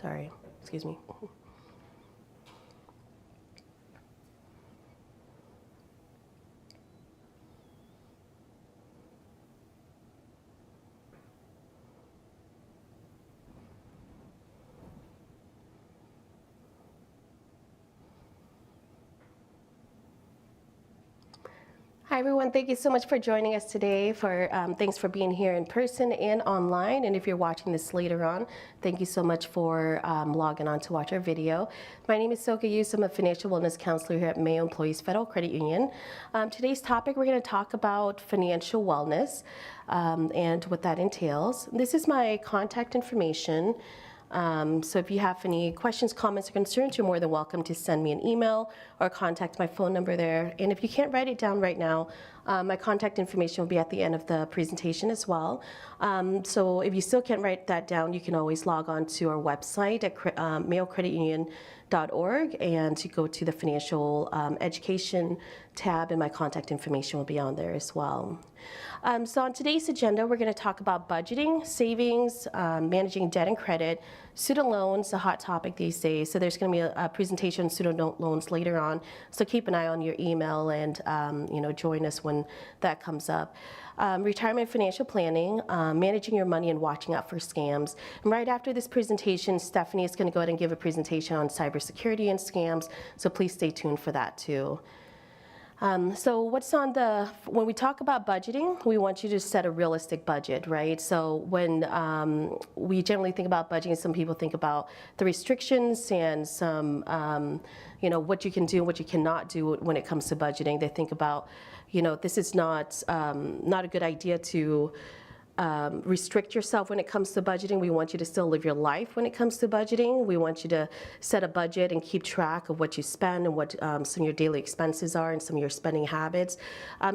Sorry, excuse me. Hi everyone, thank you so much for joining us today. Thanks for being here in person and online. And if you're watching this later on, thank you so much for logging on to watch our video. My name is Soka Yus. I'm a financial wellness counselor here at Mayo Employees Federal Credit Union. Today's topic, we're going to talk about financial wellness and what that entails. This is my contact information. So if you have any questions, comments, or concerns, you're more than welcome to send me an email or contact my phone number there. And if you can't write it down right now, my contact information will be at the end of the presentation as well. So if you still can't write that down, you can always log on to our website at mayocreditunion.org and you go to the financial education tab, and my contact information will be on there as well. So on today's agenda, we're going to talk about budgeting, savings, managing debt and credit, student loans, a hot topic these days. So there's going to be a presentation on student loans later on. So keep an eye on your email and join us when that comes up. Retirement financial planning, managing your money and watching out for scams. And right after this presentation, Stephanie is going to go ahead and give a presentation on cybersecurity and scams. So please stay tuned for that too. So when we talk about budgeting, we want you to set a realistic budget, right? So when we generally think about budgeting, some people think about the restrictions and some, what you can do and what you cannot do when it comes to budgeting. They think about, this is not a good idea to restrict yourself when it comes to budgeting. We want you to still live your life when it comes to budgeting. We want you to set a budget and keep track of what you spend and what some of your daily expenses are and some of your spending habits.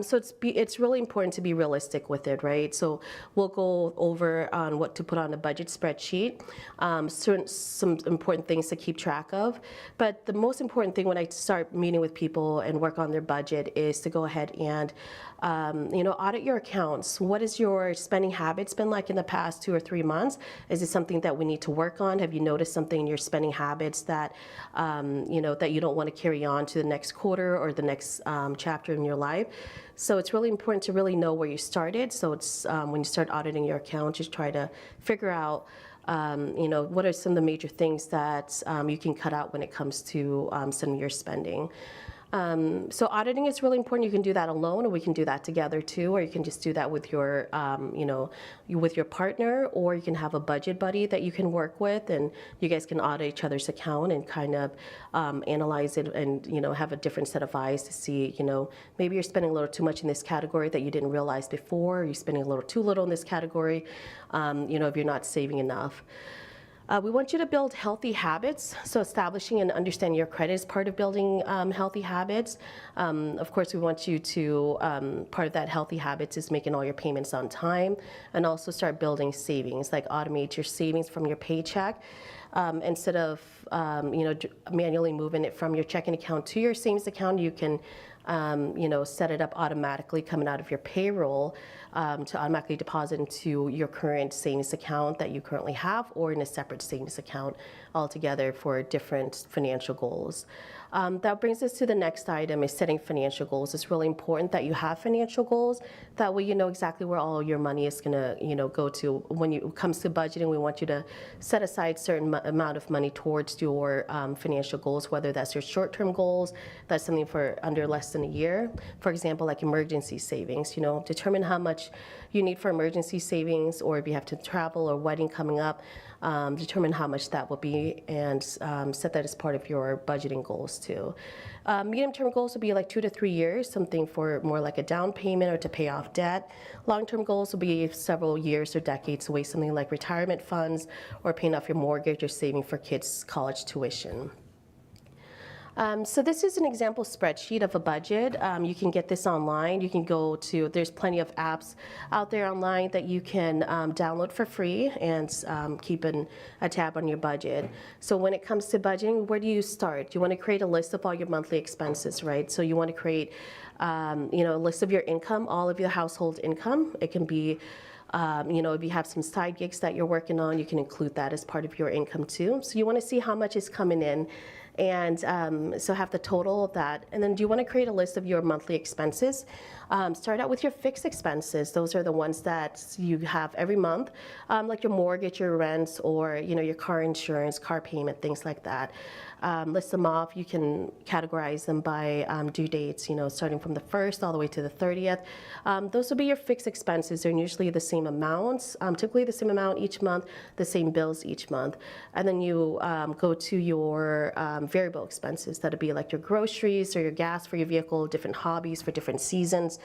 So it's really important to be realistic with it, right? So we'll go over on what to put on a budget spreadsheet, some important things to keep track of. But the most important thing when I start meeting with people and work on their budget is to go ahead and audit your accounts. What has your spending habits been like in the past 2 or 3 months? Is it something that we need to work on? Have you noticed something in your spending habits that that you don't want to carry on to the next quarter or the next chapter in your life? So it's really important to really know where you started. So it's when you start auditing your account, just try to figure out what are some of the major things that you can cut out when it comes to some of your spending. So auditing is really important. You can do that alone, or we can do that together too, or you can just do that with your, with your partner, or you can have a budget buddy that you can work with, and you guys can audit each other's account and kind of analyze it, and have a different set of eyes to see, maybe you're spending a little too much in this category that you didn't realize before, or you're spending a little too little in this category, if you're not saving enough. We want you to build healthy habits, so establishing and understanding your credit is part of building healthy habits. Of course, we want you to, part of that healthy habits is making all your payments on time, and also start building savings, like automate your savings from your paycheck. Instead of manually moving it from your checking account to your savings account, you can set it up automatically coming out of your payroll to automatically deposit into your current savings account that you currently have, or in a separate savings account altogether for different financial goals. That brings us to the next item, is setting financial goals. It's really important that you have financial goals. That way you know exactly where all your money is gonna go to. When it comes to budgeting, we want you to set aside a certain amount of money towards your financial goals, whether that's your short-term goals, that's something for under less than a year. For example, like emergency savings, determine how much you need for emergency savings, or if you have to travel or wedding coming up, determine how much that will be, and set that as part of your budgeting goals too. Medium-term goals will be like 2 to 3 years, something for more like a down payment or to pay off debt. Long-term goals will be several years or decades away, something like retirement funds or paying off your mortgage or saving for kids' college tuition. So this is an example spreadsheet of a budget. You can get this online. You can go to, there's plenty of apps out there online that you can download for free and keep a tab on your budget. So when it comes to budgeting, where do you start? You want to create a list of all your monthly expenses, right? So you want to create a list of your income, all of your household income. It can be If you have some side gigs that you're working on, you can include that as part of your income too. So you want to see how much is coming in. And so have the total of that. And then do you want to create a list of your monthly expenses? Start out with your fixed expenses. Those are the ones that you have every month, like your mortgage, your rents, or your car insurance, car payment, things like that. List them off. You can categorize them by due dates, starting from the 1st all the way to the 30th. Those will be your fixed expenses. They're usually the same amounts, typically the same amount each month, the same bills each month. And then you go to your variable expenses. That'll be like your groceries or your gas for your vehicle, different hobbies for different seasons.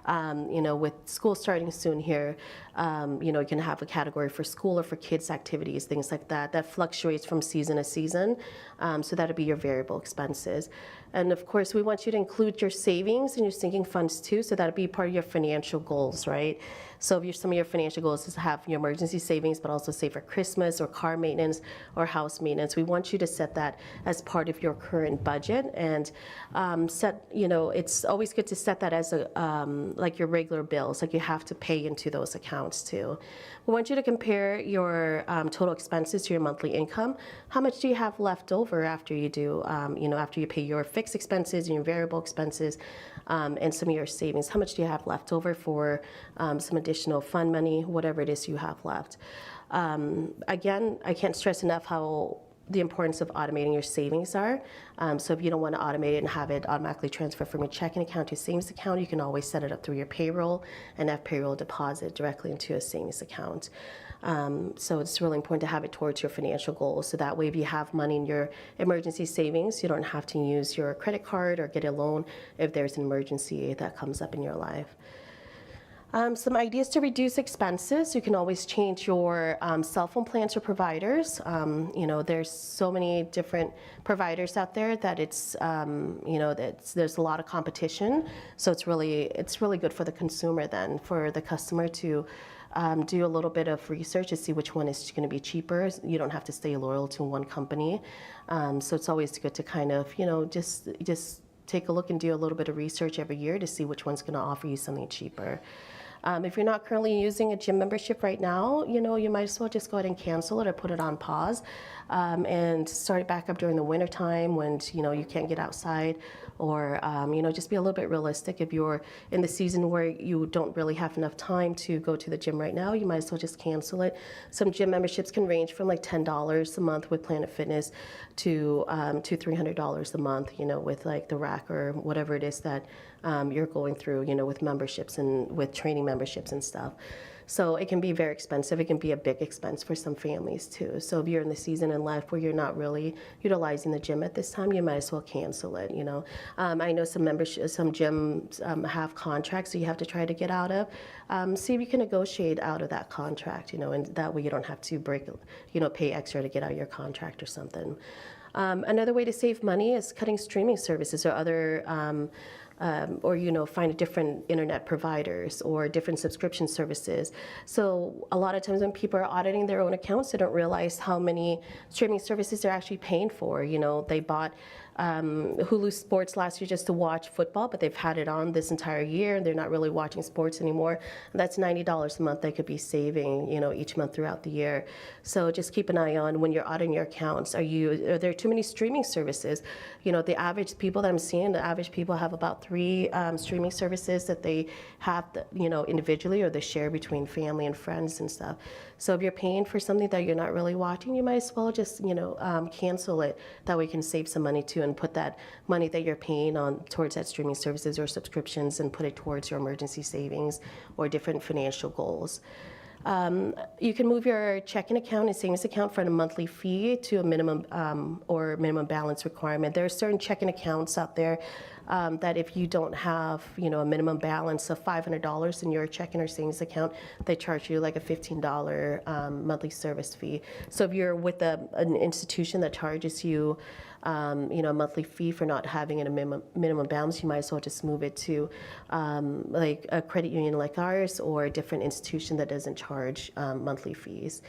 With school starting soon here, you can have a category for school or for kids' activities, things like that. That fluctuates from season to season. So that'll be your variable expenses. And of course, we want you to include your savings and your sinking funds too. So that'll be part of your financial goals, right? So if some of your financial goals is to have your emergency savings, but also save for Christmas or car maintenance or house maintenance, we want you to set that as part of your current budget and it's always good to set that as like your regular bills, like you have to pay into those accounts too. We want you to compare your total expenses to your monthly income. How much do you have left over after you do, after you pay your fixed expenses and your variable expenses and some of your savings? How much do you have left over for some additional fund money, whatever it is you have left? Again, I can't stress enough how the importance of automating your savings are. So if you don't want to automate it and have it automatically transfer from your checking account to your savings account, you can always set it up through your payroll and have payroll deposit directly into a savings account. So it's really important to have it towards your financial goals. So that way, if you have money in your emergency savings, you don't have to use your credit card or get a loan if there's an emergency that comes up in your life. Some ideas to reduce expenses. You can always change your cell phone plans or providers. There's so many different providers out there that it's, there's a lot of competition. So it's really good for the consumer then, for the customer to do a little bit of research to see which one is going to be cheaper. You don't have to stay loyal to one company. So it's always good to kind of, just take a look and do a little bit of research every year to see which one's going to offer you something cheaper. If you're not currently using a gym membership right now, you might as well just go ahead and cancel it or put it on pause and start it back up during the winter time when, you can't get outside, or, just be a little bit realistic. If you're in the season where you don't really have enough time to go to the gym right now, you might as well just cancel it. Some gym memberships can range from like $10 a month with Planet Fitness to $300 a month, with like the rack or whatever it is that you're going through, with memberships and with training memberships and stuff. So it can be very expensive. It can be a big expense for some families too. So if you're in the season in life where you're not really utilizing the gym at this time, you might as well cancel it. I know some gyms have contracts, so you have to try to get out of. See if you can negotiate out of that contract, and that way you don't have to pay extra to get out of your contract or something. Another way to save money is cutting streaming services or other find different internet providers or different subscription services. So a lot of times when people are auditing their own accounts, they don't realize how many streaming services they're actually paying for. They bought Hulu Sports last year just to watch football, but they've had it on this entire year and they're not really watching sports anymore. That's $90 a month they could be saving, each month throughout the year. So just keep an eye on when you're auditing your accounts. Are there too many streaming services? The average people that I'm seeing, the average people have about 3 streaming services that they have, individually, or they share between family and friends and stuff. So if you're paying for something that you're not really watching, you might as well just, cancel it. That way you can save some money too and put that money that you're paying on towards that streaming services or subscriptions and put it towards your emergency savings or different financial goals. You can move your checking account and savings account from a monthly fee to a minimum or minimum balance requirement. There are certain checking accounts out there that if you don't have, a minimum balance of $500 in your checking or savings account, they charge you like a $15 monthly service fee. So if you're with an institution that charges you, a monthly fee for not having a minimum balance, you might as well just move it to like a credit union like ours or a different institution that doesn't charge monthly fees.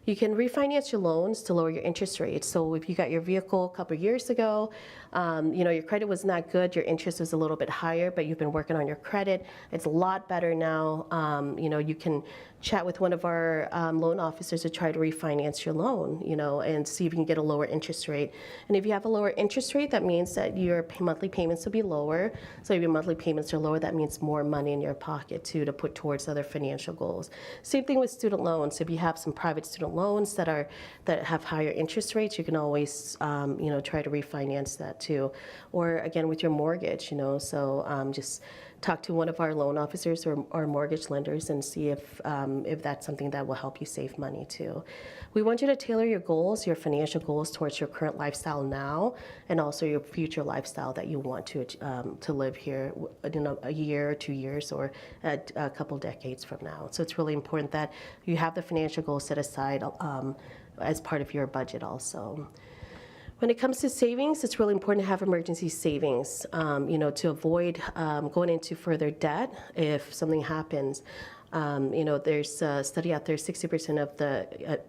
You can refinance your loans to lower your interest rates. So if you got your vehicle a couple of years ago, your credit was not good, your interest was a little bit higher, but you've been working on your credit. It's a lot better now. You can chat with one of our loan officers to try to refinance your loan, and see if you can get a lower interest rate. And if you have a lower interest rate, that means that your monthly payments will be lower. So if your monthly payments are lower, that means more money in your pocket too to put towards other financial goals. Same thing with student loans. If you have some private student loans that have higher interest rates, you can always try to refinance that too. Or again with your mortgage, so just talk to one of our loan officers or mortgage lenders and see if that's something that will help you save money too. We want you to tailor your goals, your financial goals, towards your current lifestyle now, and also your future lifestyle that you want to live here in a year, 2 years, or a couple decades from now. So it's really important that you have the financial goals set aside as part of your budget also. When it comes to savings, it's really important to have emergency savings, to avoid going into further debt if something happens. There's a study out there, 60% of the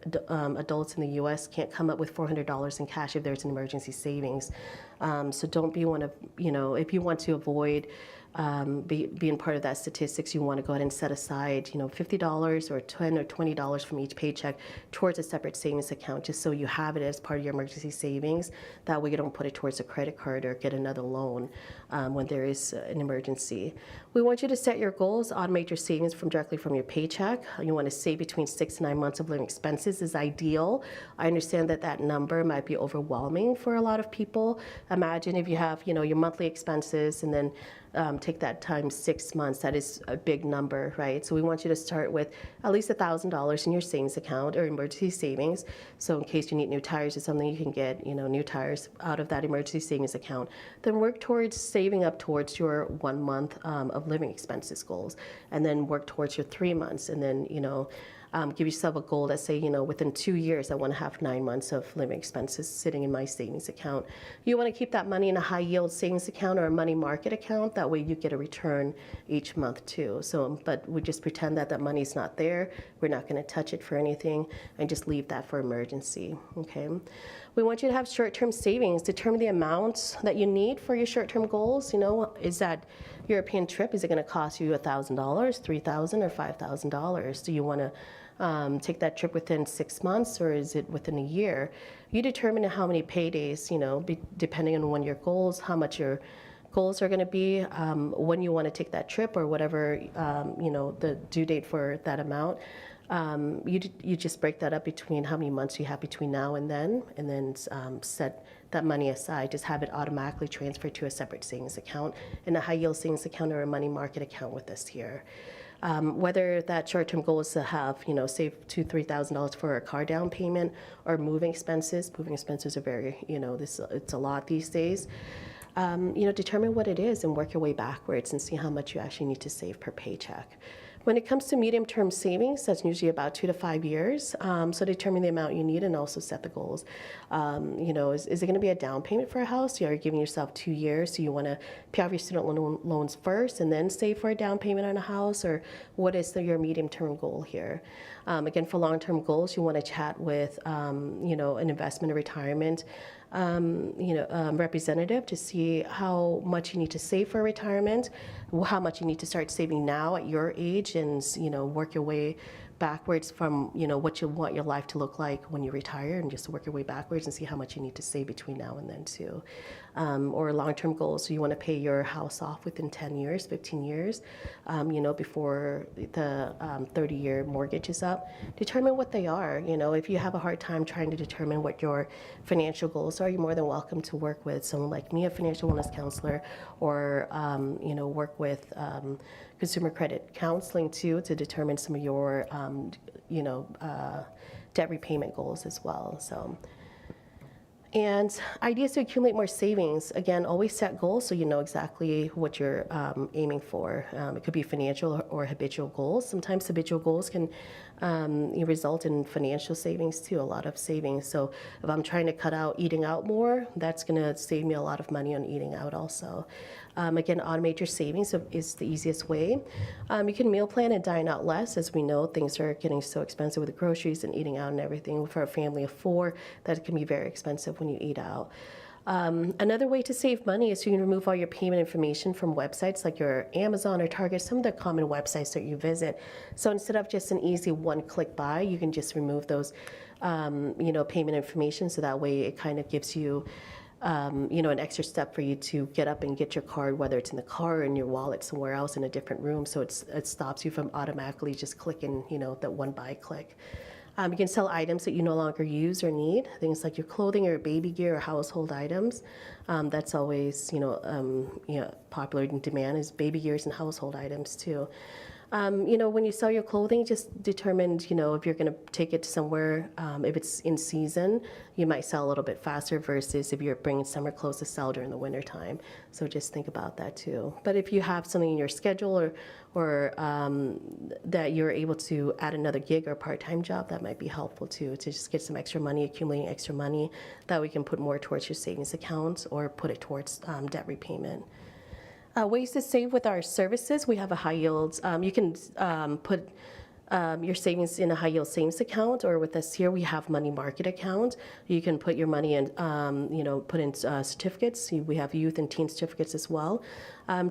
adults in the U.S. can't come up with $400 in cash if there's an emergency savings. So don't be one of, if you want to avoid being part of that statistics, you want to go ahead and set aside, $50 or $10 or $20 from each paycheck towards a separate savings account, just so you have it as part of your emergency savings. That way you don't put it towards a credit card or get another loan when there is an emergency. We want you to set your goals, automate your savings directly from your paycheck. You want to save between 6 to 9 months of living expenses is ideal. I understand that number might be overwhelming for a lot of people. Imagine if you have, your monthly expenses and then take that times 6 months. That is a big number, right? So we want you to start with at least $1,000 in your savings account or emergency savings. So in case you need new tires or something, you can get, new tires out of that emergency savings account. Then work towards saving up towards your 1 month of living expenses goals, and then work towards your 3 months, and then, give yourself a goal that say, within 2 years, I want to have 9 months of living expenses sitting in my savings account. You want to keep that money in a high yield savings account or a money market account. That way you get a return each month too. So, but we just pretend that money's not there. We're not going to touch it for anything and just leave that for emergency, okay? We want you to have short-term savings. Determine the amounts that you need for your short-term goals. Is that European trip, is it going to cost you $1,000, $3,000, or $5,000? Do you want to take that trip within 6 months, or is it within a year? You determine how many paydays, depending on when your goals, how much your goals are going to be, when you want to take that trip, or whatever, the due date for that amount. You just break that up between how many months you have between now and then set that money aside. Just have it automatically transferred to a separate savings account in a high yield savings account or a money market account with us here. Whether that short-term goal is to have, save $2,000 to $3,000 for a car down payment or moving expenses. Moving expenses are very, it's a lot these days. Determine what it is and work your way backwards and see how much you actually need to save per paycheck. When it comes to medium-term savings, that's usually about 2 to 5 years. So determine the amount you need and also set the goals. Is it going to be a down payment for a house? You're giving yourself 2 years, so you want to pay off your student loans first and then save for a down payment on a house, or what is your medium-term goal here? Again, for long-term goals, you want to chat with, an investment or retirement representative to see how much you need to save for retirement, how much you need to start saving now at your age, and work your way backwards from what you want your life to look like when you retire, and just work your way backwards and see how much you need to save between now and then too. Or long-term goals, so you want to pay your house off within 10 years, 15 years, before the 30-year mortgage is up. Determine what they are. If you have a hard time trying to determine what your financial goals are, you're more than welcome to work with someone like me, a financial wellness counselor, or work with consumer credit counseling too, to determine some of your debt repayment goals as well. And ideas to accumulate more savings. Again, always set goals so you know exactly what you're aiming for. It could be financial or habitual goals. Sometimes habitual goals can result in financial savings too, a lot of savings. So if I'm trying to cut out eating out more, that's going to save me a lot of money on eating out also. Again, automate your savings is the easiest way. You can meal plan and dine out less. As we know, things are getting so expensive with the groceries and eating out and everything. For a family of 4, that can be very expensive when you eat out. Another way to save money is you can remove all your payment information from websites like your Amazon or Target, some of the common websites that you visit. So instead of just an easy one-click buy, you can just remove those, payment information. So that way it kind of gives you, an extra step for you to get up and get your card, whether it's in the car or in your wallet somewhere else in a different room. So it stops you from automatically just clicking, that one buy click. You can sell items that you no longer use or need, things like your clothing or baby gear or household items. That's always, popular in demand is baby gears and household items too. When you sell your clothing, just determine, if you're going to take it somewhere, if it's in season, you might sell a little bit faster versus if you're bringing summer clothes to sell during the winter time. So just think about that too. But if you have something in your schedule or that you're able to add another gig or part-time job, that might be helpful too, to just get some extra money, accumulating extra money that we can put more towards your savings account or put it towards debt repayment. Ways to save with our services, we have a high yield. You can put your savings in a high yield savings account, or with us here, we have money market account. You can put your money in, put in certificates. We have youth and teen certificates as well.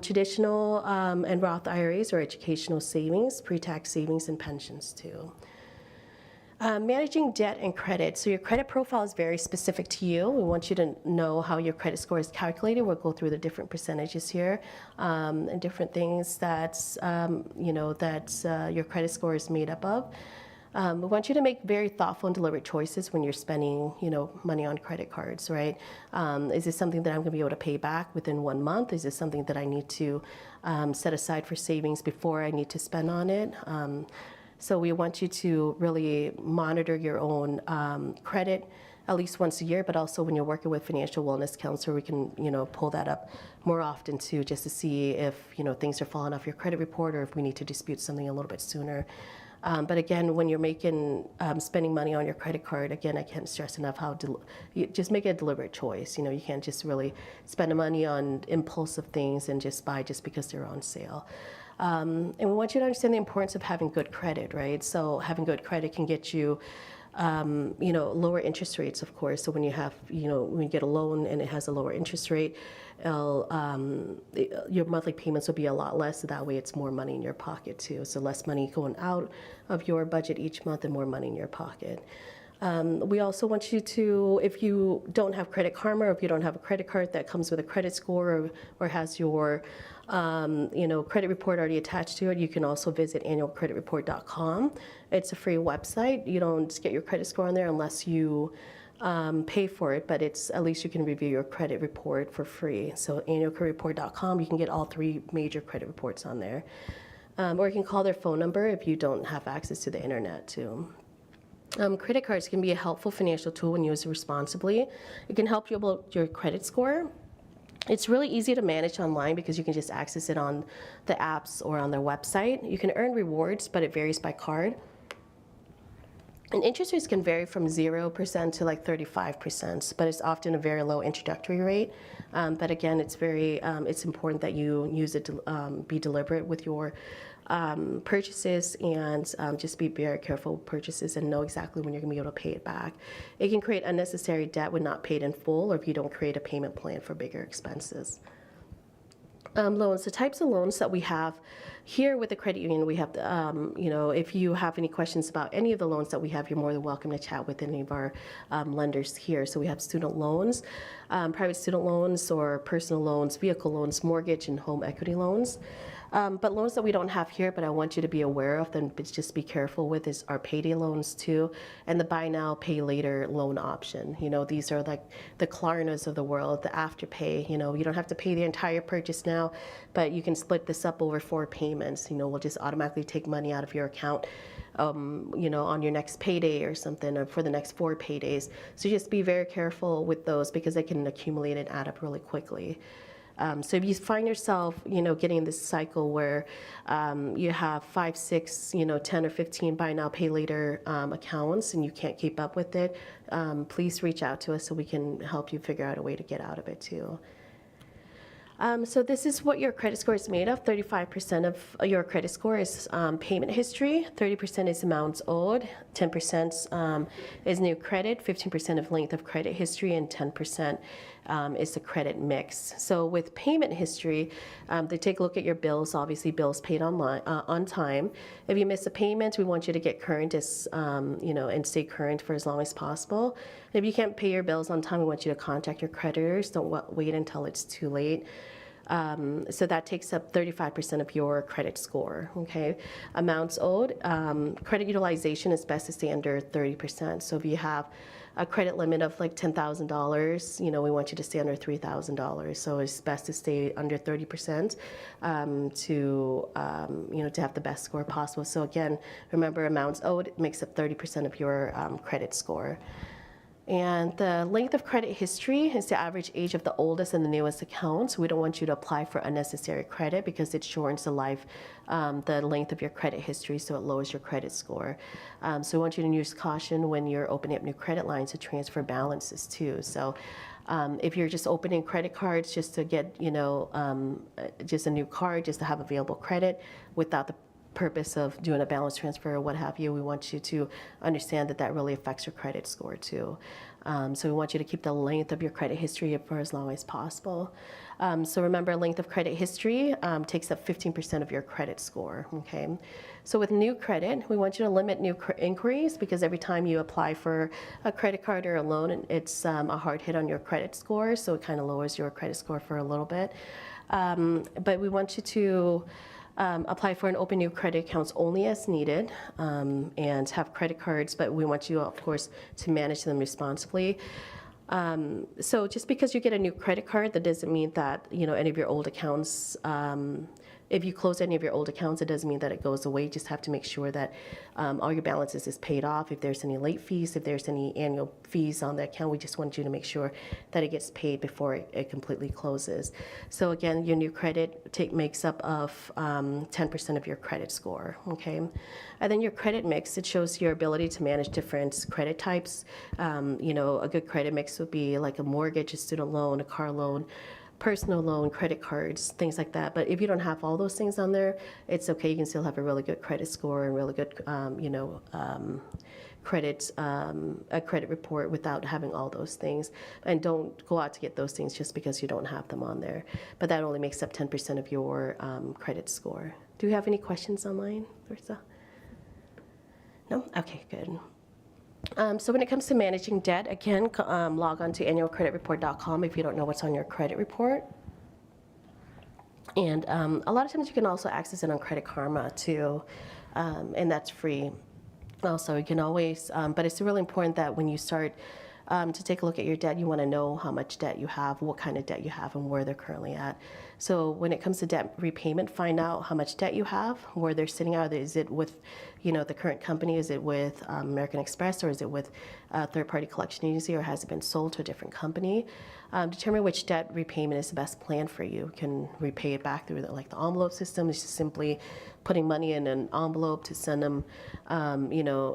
Traditional and Roth IRAs or educational savings, pre-tax savings, and pensions too. Managing debt and credit. So your credit profile is very specific to you. We want you to know how your credit score is calculated. We'll go through the different percentages here and different things that your credit score is made up of. We want you to make very thoughtful and deliberate choices when you're spending, money on credit cards, right? Is this something that I'm going to be able to pay back within 1 month? Is this something that I need to set aside for savings before I need to spend on it? So we want you to really monitor your own credit at least once a year, but also when you're working with financial wellness counselor, we can, pull that up more often too, just to see if, things are falling off your credit report or if we need to dispute something a little bit sooner. But again, when you're spending money on your credit card, again, I can't stress enough how you just make a deliberate choice. You can't just really spend the money on impulsive things and just buy just because they're on sale. And we want you to understand the importance of having good credit, right? So having good credit can get you, lower interest rates, of course. So when you have, when you get a loan and it has a lower interest rate, your monthly payments will be a lot less. So that way it's more money in your pocket too. So less money going out of your budget each month and more money in your pocket. We also want you to, if you don't have Credit Karma, or if you don't have a credit card that comes with a credit score or has your credit report already attached to it, you can also visit annualcreditreport.com. It's a free website. You don't get your credit score on there unless you pay for it, but at least you can review your credit report for free. So annualcreditreport.com, you can get all 3 major credit reports on there. Or you can call their phone number if you don't have access to the internet too. Credit cards can be a helpful financial tool when used responsibly. It can help you build your credit score. It's really easy to manage online because you can just access it on the apps or on their website. You can earn rewards, but it varies by card. And interest rates can vary from 0% to like 35%, but it's often a very low introductory rate. But again, it's important that you use it to be deliberate with your purchases and just be very careful with purchases and know exactly when you're going to be able to pay it back. It can create unnecessary debt when not paid in full or if you don't create a payment plan for bigger expenses. Loans, the types of loans that we have here with the credit union, we have, if you have any questions about any of the loans that we have, you're more than welcome to chat with any of our lenders here. So we have student loans, private student loans or personal loans, vehicle loans, mortgage and home equity loans. But loans that we don't have here, but I want you to be aware of, then just be careful with, is our payday loans too, and the buy now, pay later loan option. These are like the Klarnas of the world, the Afterpay. You don't have to pay the entire purchase now, but you can split this up over 4 payments. We'll just automatically take money out of your account, on your next payday or something, or for the next 4 paydays. So just be very careful with those because they can accumulate and add up really quickly. So if you find yourself, getting in this cycle where you have 5, 6, 10 or 15 buy now, pay later accounts and you can't keep up with it, please reach out to us so we can help you figure out a way to get out of it too. So this is what your credit score is made of. 35% of your credit score is payment history, 30% is amounts owed, 10% is new credit, 15% of length of credit history, and 10% is the credit mix. So with payment history, they take a look at your bills, obviously bills paid online, on time. If you miss a payment, we want you to get current as, and stay current for as long as possible. If you can't pay your bills on time, we want you to contact your creditors. Don't wait until it's too late. So that takes up 35% of your credit score, okay? Amounts owed, credit utilization is best to stay under 30%. So if you have a credit limit of like $10,000, we want you to stay under $3,000. So it's best to stay under 30% to have the best score possible. So again, remember amounts owed makes up 30% of your credit score. And the length of credit history is the average age of the oldest and the newest accounts. We don't want you to apply for unnecessary credit because it shortens the length of your credit history, so it lowers your credit score. So we want you to use caution when you're opening up new credit lines to transfer balances too. So if you're just opening credit cards just to get, just a new card, just to have available credit without the purpose of doing a balance transfer or what have you, we want you to understand that that really affects your credit score too. So we want you to keep the length of your credit history for as long as possible. So remember, length of credit history takes up 15% of your credit score, okay? So with new credit, we want you to limit new inquiries because every time you apply for a credit card or a loan, it's a hard hit on your credit score, so it kind of lowers your credit score for a little bit. But we want you to apply for and open new credit accounts only as needed, and have credit cards, but we want you, of course, to manage them responsibly. So just because you get a new credit card, that doesn't mean that, any of your old accounts, if you close any of your old accounts, it doesn't mean that it goes away. You just have to make sure that all your balances is paid off. If there's any late fees, if there's any annual fees on the account, we just want you to make sure that it gets paid before it completely closes. So again, your new credit makes up of 10% of your credit score, okay? And then your credit mix, it shows your ability to manage different credit types. A good credit mix would be like a mortgage, a student loan, a car loan, personal loan, credit cards, things like that. But if you don't have all those things on there, it's okay. You can still have a really good credit score and really good, a credit report without having all those things. And don't go out to get those things just because you don't have them on there. But that only makes up 10% of your credit score. Do you have any questions online, Larissa? No? Okay, good. So when it comes to managing debt, again, log on to annualcreditreport.com if you don't know what's on your credit report. And a lot of times you can also access it on Credit Karma too, and that's free. Also, you can always, but it's really important that when you start to take a look at your debt, you want to know how much debt you have, what kind of debt you have, and where they're currently at. So when it comes to debt repayment, find out how much debt you have, where they're sitting at. Is it with, the current company? Is it with American Express, or is it with a third-party collection agency, or has it been sold to a different company? Determine which debt repayment is the best plan for you. You can repay it back through the envelope system. It's just simply putting money in an envelope to send them,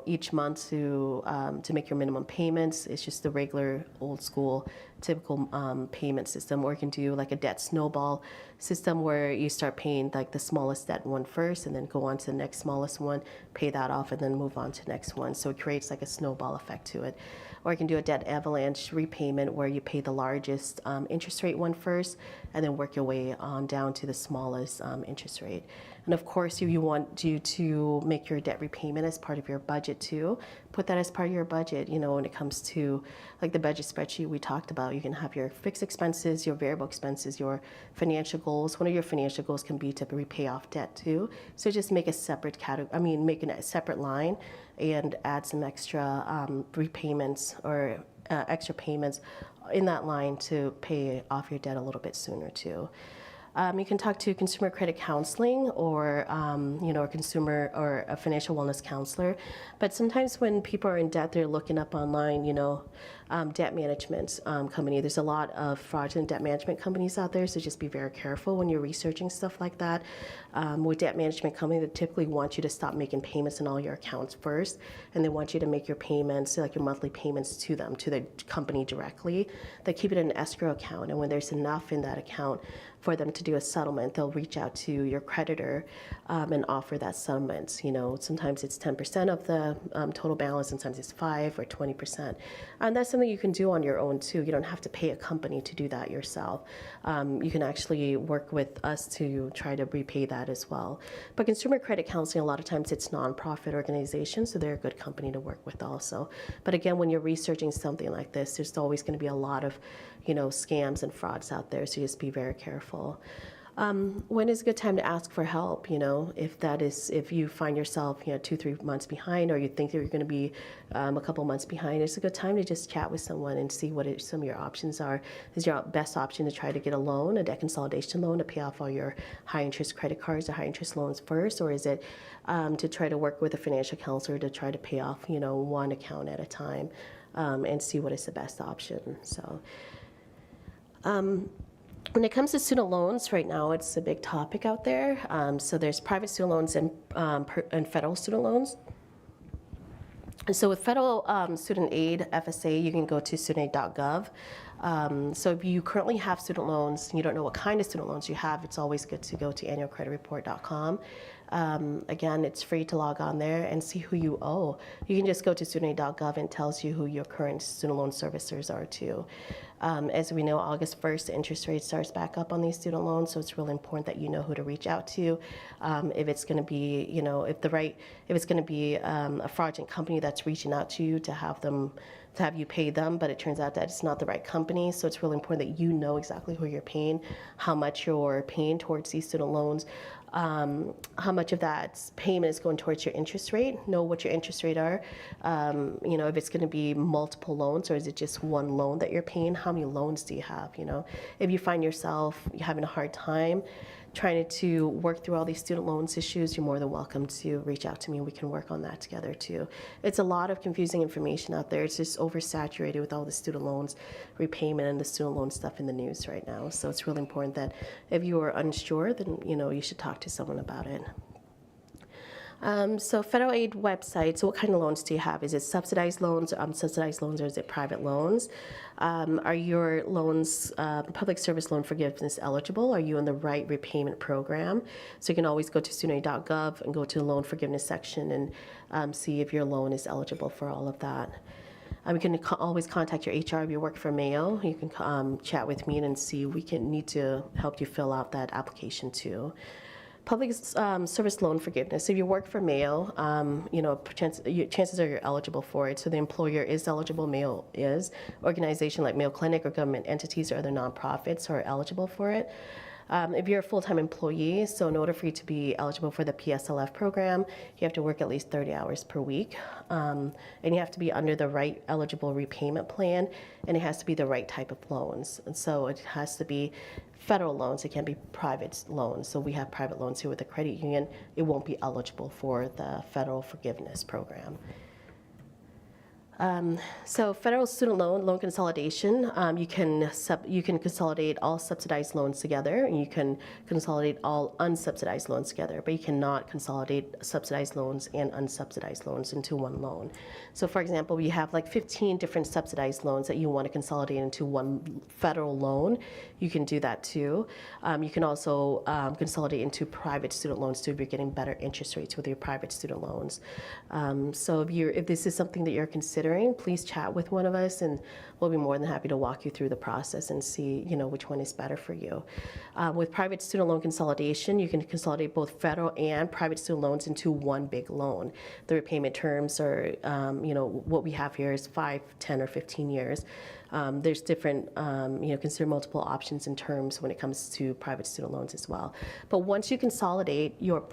each month to make your minimum payments. It's just the regular old school typical payment system. Or you can do like a debt snowball system where you start paying like the smallest debt one first and then go on to the next smallest one, pay that off, and then move on to the next one. So it creates like a snowball effect to it. Or you can do a debt avalanche repayment where you pay the largest interest rate one first and then work your way on down to the smallest interest rate. And of course, you want you to make your debt repayment as part of your budget too. Put that as part of your budget. When it comes to like the budget spreadsheet we talked about, you can have your fixed expenses, your variable expenses, your financial goals. One of your financial goals can be to repay off debt too. So just make a separate make a separate line and add some extra repayments or extra payments in that line to pay off your debt a little bit sooner too. You can talk to consumer credit counseling or, a consumer or a financial wellness counselor. But sometimes when people are in debt, they're looking up online, debt management company. There's a lot of fraudulent debt management companies out there, so just be very careful when you're researching stuff like that. With debt management company, they typically want you to stop making payments in all your accounts first, and they want you to make your payments, like your monthly payments to them, to the company directly. They keep it in an escrow account, and when there's enough in that account for them to do a settlement, they'll reach out to your creditor and offer that settlement. Sometimes it's 10% of the total balance, sometimes it's 5 or 20%. And that's something you can do on your own too. You don't have to pay a company to do that yourself. You can actually work with us to try to repay that as well. But consumer credit counseling, a lot of times it's nonprofit organizations, so they're a good company to work with also. But again, when you're researching something like this, there's always going to be a lot of scams and frauds out there, so just be very careful. When is a good time to ask for help? If you find yourself 2-3 months behind, or you think that you're going to be a couple months behind, it's a good time to just chat with someone and see what some of your options are. Is your best option to try to get a loan, a debt consolidation loan, to pay off all your high interest credit cards or high interest loans first, or is it to try to work with a financial counselor to try to pay off one account at a time and see what is the best option? So. When it comes to student loans, right now it's a big topic out there. So there's private student loans and federal student loans. And so with federal student aid, FSA, you can go to studentaid.gov. So if you currently have student loans and you don't know what kind of student loans you have, it's always good to go to annualcreditreport.com. Again, it's free to log on there and see who you owe. You can just go to studentaid.gov and it tells you who your current student loan servicers are too. As we know, August 1st, the interest rate starts back up on these student loans, so it's really important that you know who to reach out to. If it's going to be, if it's going to be a fraudulent company that's reaching out to you to have you pay them, but it turns out that it's not the right company. So it's really important that you know exactly who you're paying, how much you're paying towards these student loans, how much of that payment is going towards your interest rate. Know what your interest rate are. If it's going to be multiple loans, or is it just one loan that you're paying? How many loans do you have? If you find yourself having a hard time trying to work through all these student loans issues, you're more than welcome to reach out to me. We can work on that together too. It's a lot of confusing information out there. It's just oversaturated with all the student loans repayment and the student loan stuff in the news right now. So it's really important that if you are unsure, then you should talk to someone about it. So federal aid website, so what kind of loans do you have? Is it subsidized loans, unsubsidized loans, or is it private loans? Are your loans public service loan forgiveness eligible? Are you in the right repayment program? So you can always go to studentaid.gov and go to the loan forgiveness section and see if your loan is eligible for all of that. You can always contact your HR if you work for Mayo. You can chat with me and see we need to help you fill out that application too. Public service loan forgiveness. If you work for Mayo, chances are you're eligible for it. So the employer is eligible, Mayo is. Organization like Mayo Clinic or government entities or other nonprofits are eligible for it. If you're a full-time employee, so in order for you to be eligible for the PSLF program, you have to work at least 30 hours per week, and you have to be under the right eligible repayment plan, and it has to be the right type of loans. And so it has to be federal loans, it can't be private loans. So we have private loans here with the credit union. It won't be eligible for the federal forgiveness program. So federal student loan consolidation, you can consolidate all subsidized loans together, and you can consolidate all unsubsidized loans together, but you cannot consolidate subsidized loans and unsubsidized loans into one loan. So for example, you have like 15 different subsidized loans that you want to consolidate into one federal loan. You can do that too. You can also consolidate into private student loans too if you're getting better interest rates with your private student loans. So if this is something that you're considering, please chat with one of us and we'll be more than happy to walk you through the process and see which one is better for you. With private student loan consolidation, you can consolidate both federal and private student loans into one big loan. The repayment terms are, what we have here is 5, 10, or 15 years. There's different, consider multiple options in terms when it comes to private student loans as well. But once you consolidate your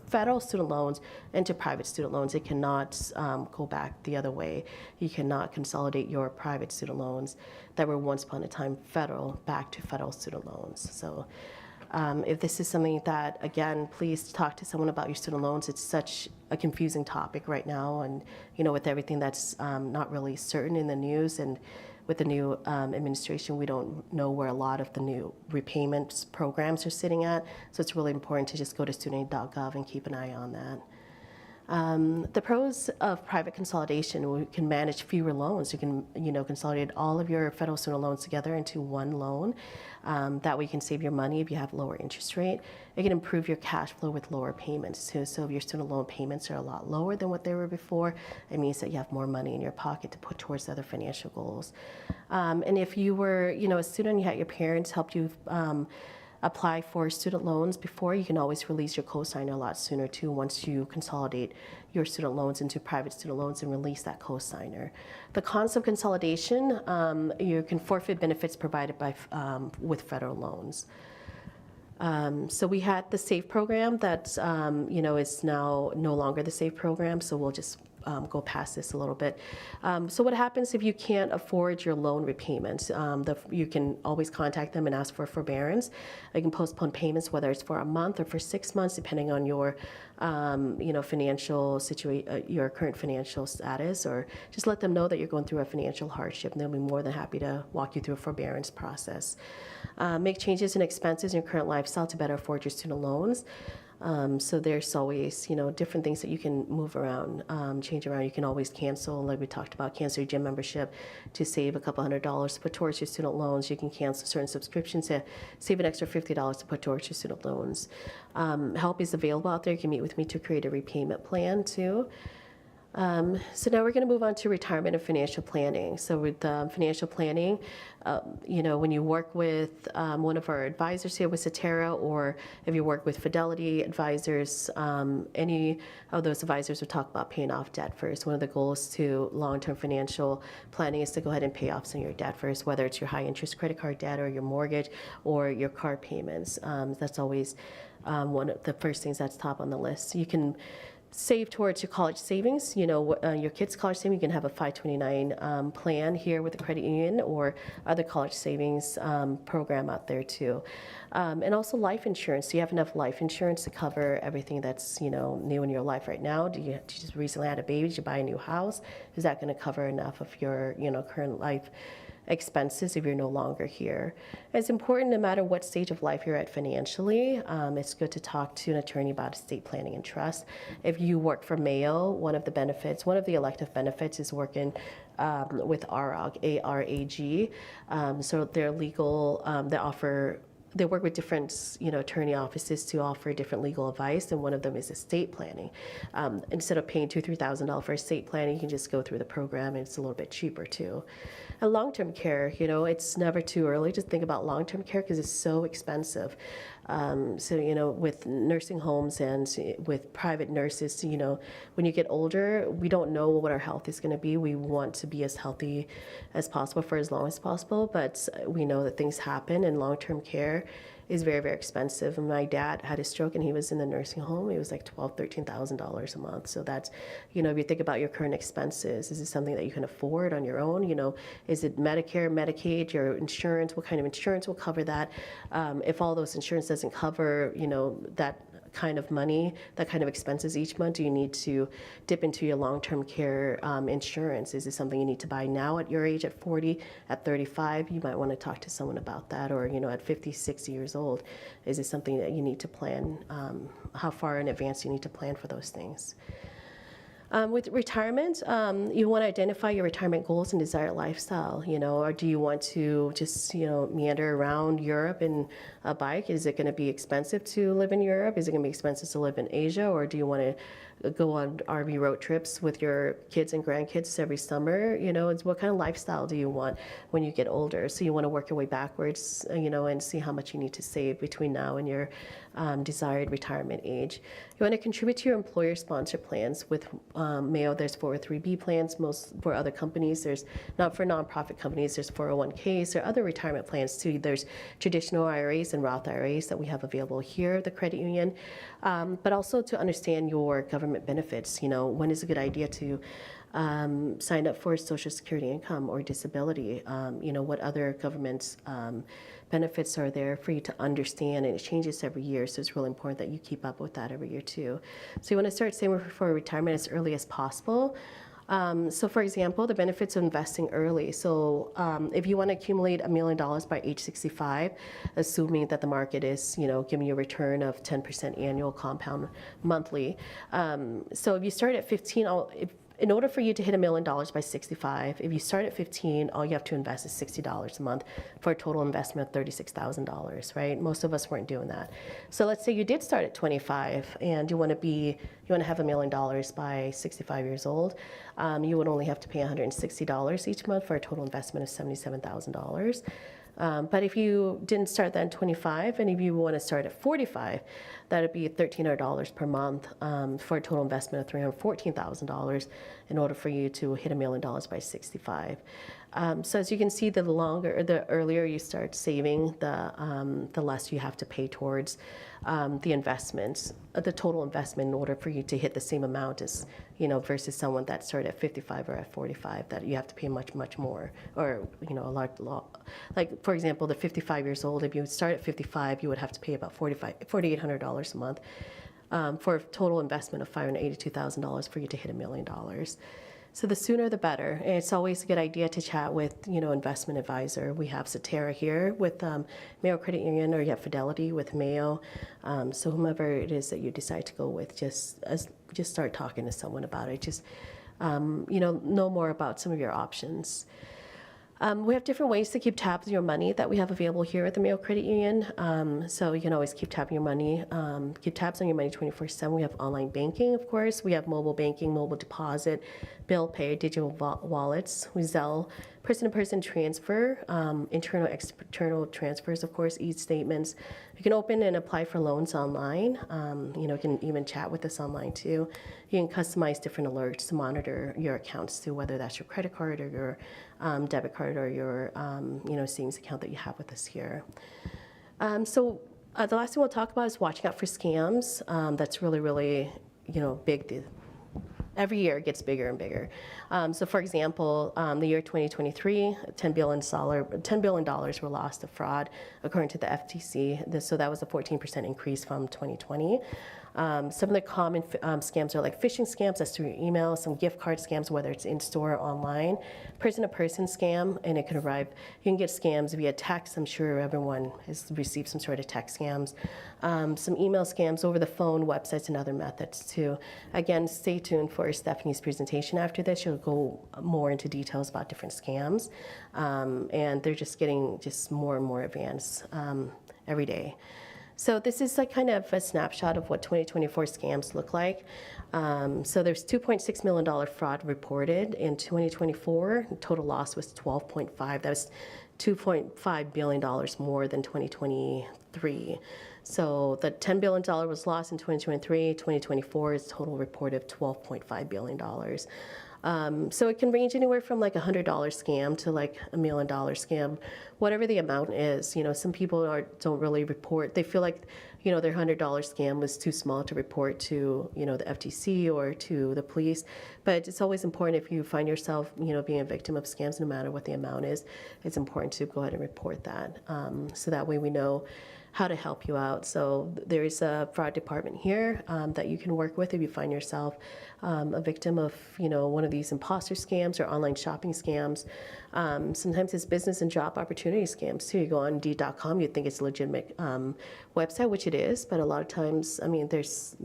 federal student loans into private student loans, it cannot go back the other way. You cannot consolidate your private student loans that were once upon a time federal back to federal student loans. So if this is something that, again, please talk to someone about your student loans. It's such a confusing topic right now, and with everything that's not really certain in the news, and with the new administration, we don't know where a lot of the new repayments programs are sitting at. So it's really important to just go to studentaid.gov and keep an eye on that. The pros of private consolidation: we can manage fewer loans. You can, consolidate all of your federal student loans together into one loan. That way you can save your money if you have lower interest rate. It can improve your cash flow with lower payments too. So if your student loan payments are a lot lower than what they were before, it means that you have more money in your pocket to put towards other financial goals. And if you were, a student, you had your parents help you apply for student loans before, you can always release your cosigner a lot sooner too once you consolidate your student loans into private student loans and release that cosigner. The cons of consolidation: you can forfeit benefits provided by with federal loans. So we had the SAFE program that is now no longer the SAFE program, so we'll just go past this a little bit. So what happens if you can't afford your loan repayment? You can always contact them and ask for forbearance. You can postpone payments, whether it's for a month or for 6 months, depending on your financial situation, your current financial status, or just let them know that you're going through a financial hardship, and they'll be more than happy to walk you through a forbearance process. Make changes in expenses in your current lifestyle to better afford your student loans. So there's always, different things that you can move around, change around. You can always cancel, like we talked about, cancel your gym membership to save a couple $100 to put towards your student loans. You can cancel certain subscriptions to save an extra $50 to put towards your student loans. Help is available out there. You can meet with me to create a repayment plan too. So now we're going to move on to retirement and financial planning. So with financial planning, when you work with one of our advisors here with Cetera, or if you work with Fidelity advisors, any of those advisors will talk about paying off debt first. One of the goals to long-term financial planning is to go ahead and pay off some of your debt first, whether it's your high-interest credit card debt or your mortgage or your car payments. That's always one of the first things that's top on the list. You can save towards your college savings, your kids' college savings. You can have a 529 plan here with the credit union or other college savings program out there too. And also life insurance. Do you have enough life insurance to cover everything that's, new in your life right now? Did you just recently had a baby? Did you buy a new house? Is that going to cover enough of your, current life expenses if you're no longer here? It's important, no matter what stage of life you're at financially, it's good to talk to an attorney about estate planning and trust. If you work for Mayo, one of the elective benefits is working with ARAG, A-R-A-G. So they're legal, they work with different, attorney offices to offer different legal advice, and one of them is estate planning. Instead of paying $2,000 to $3,000 for estate planning, you can just go through the program, and it's a little bit cheaper too. And long-term care, it's never too early to think about long-term care because it's so expensive. So, with nursing homes and with private nurses, when you get older, we don't know what our health is going to be. We want to be as healthy as possible for as long as possible, but we know that things happen, and long-term care is very, very expensive. And my dad had a stroke and he was in the nursing home. It was like $12,000, $13,000 a month. So that's, if you think about your current expenses, is it something that you can afford on your own? Is it Medicare, Medicaid, your insurance? What kind of insurance will cover that? If all those insurance doesn't cover, that kind of money, that kind of expenses each month, do you need to dip into your long-term care insurance? Is it something you need to buy now at your age, at 40, at 35? You might want to talk to someone about that. Or, at 50, 60 years old, is it something that you need to plan? How far in advance do you need to plan for those things? With retirement, you want to identify your retirement goals and desired lifestyle, or do you want to just, meander around Europe in a bike? Is it going to be expensive to live in Europe? Is it going to be expensive to live in Asia? Or do you want to go on RV road trips with your kids and grandkids every summer? It's what kind of lifestyle do you want when you get older? So you want to work your way backwards, and see how much you need to save between now and your desired retirement age. You want to contribute to your employer-sponsored plans. With Mayo, there's 403B plans. Most for other companies, there's not for nonprofit companies, there's 401ks. There are other retirement plans too. There's traditional IRAs and Roth IRAs that we have available here at the credit union. But also to understand your government benefits. When is a good idea to sign up for Social Security income or disability? What other government benefits are there for you to understand, and it changes every year, so it's really important that you keep up with that every year too. So you want to start saving for retirement as early as possible. So for example, the benefits of investing early. So if you want to accumulate $1 million by age 65, assuming that the market is, giving you a return of 10% annual compound monthly. So if you start at 15, in order for you to hit $1 million by 65, if you start at 15, all you have to invest is $60 a month for a total investment of $36,000, right? Most of us weren't doing that. So let's say you did start at 25 and you want to have $1 million by 65 years old. You would only have to pay $160 each month for a total investment of $77,000. But if you didn't start that in 25, and if you want to start at 45, that would be $1,300 per month for a total investment of $314,000 in order for you to hit $1 million by 65. So as you can see, the earlier you start saving, the less you have to pay towards the investments, the total investment in order for you to hit the same amount as, versus someone that started at 55 or at 45, that you have to pay much, much more, or, a large lot. Like, for example, the 55 years old, if you start at 55, you would have to pay about $4,800 a month for a total investment of $582,000 for you to hit $1 million. So the sooner the better. And it's always a good idea to chat with, investment advisor. We have Cetera here with Mayo Credit Union, or you have Fidelity with Mayo. So whomever it is that you decide to go with, just start talking to someone about it. Just, know more about some of your options. We have different ways to keep tabs on your money that we have available here at the Mayo Credit Union. So you can always keep tabs on your money, keep tabs on your money 24/7. We have online banking, of course. We have mobile banking, mobile deposit, bill pay, digital wallets, Zelle, person-to-person transfer, internal, external transfers, of course, e-statements. You can open and apply for loans online. You can even chat with us online too. You can customize different alerts to monitor your accounts too, whether that's your credit card or your debit card or your savings account that you have with us here. So the last thing we'll talk about is watching out for scams. That's really, really big. Every year it gets bigger and bigger. So for example, the year 2023, $10 billion were lost to fraud, according to the FTC. So that was a 14% increase from 2020. Some of the common scams are like phishing scams, that's through your email, some gift card scams, whether it's in-store or online, person-to-person scam, and it can arrive. You can get scams via text. I'm sure everyone has received some sort of text scams. Some email scams over the phone, websites, and other methods too. Again, stay tuned for Stephanie's presentation after this. She'll go more into details about different scams, and they're just getting more and more advanced every day. So this is like kind of a snapshot of what 2024 scams look like. So there's $2.6 million fraud reported in 2024. Total loss was 12.5. That was $2.5 billion more than 2023. So the $10 billion was lost in 2023. 2024 is total reported $12.5 billion. So it can range anywhere from like $100 scam to like $1 million scam, whatever the amount is. Some people don't really report. They feel like, their $100 scam was too small to report to, the FTC or to the police. But it's always important if you find yourself, being a victim of scams, no matter what the amount is, it's important to go ahead and report that. So that way we know how to help you out. So there's a fraud department here that you can work with if you find yourself a victim of, one of these imposter scams or online shopping scams. Sometimes it's business and job opportunity scams too. You go on Indeed.com, you'd think it's a legitimate website, which it is, but a lot of times, there's,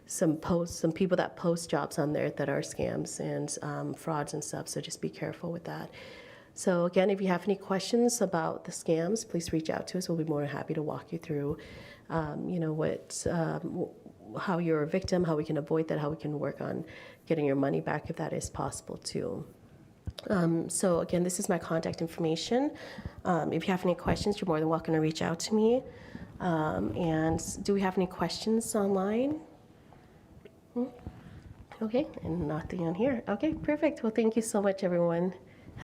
some people that post jobs on there that are scams and frauds and stuff. So just be careful with that. So again, if you have any questions about the scams, please reach out to us. We'll be more than happy to walk you through, how you're a victim, how we can avoid that, how we can work on getting your money back if that is possible too. So again, this is my contact information. If you have any questions, you're more than welcome to reach out to me. And do we have any questions online? Okay, and nothing on here. Okay, perfect. Well, thank you so much, everyone.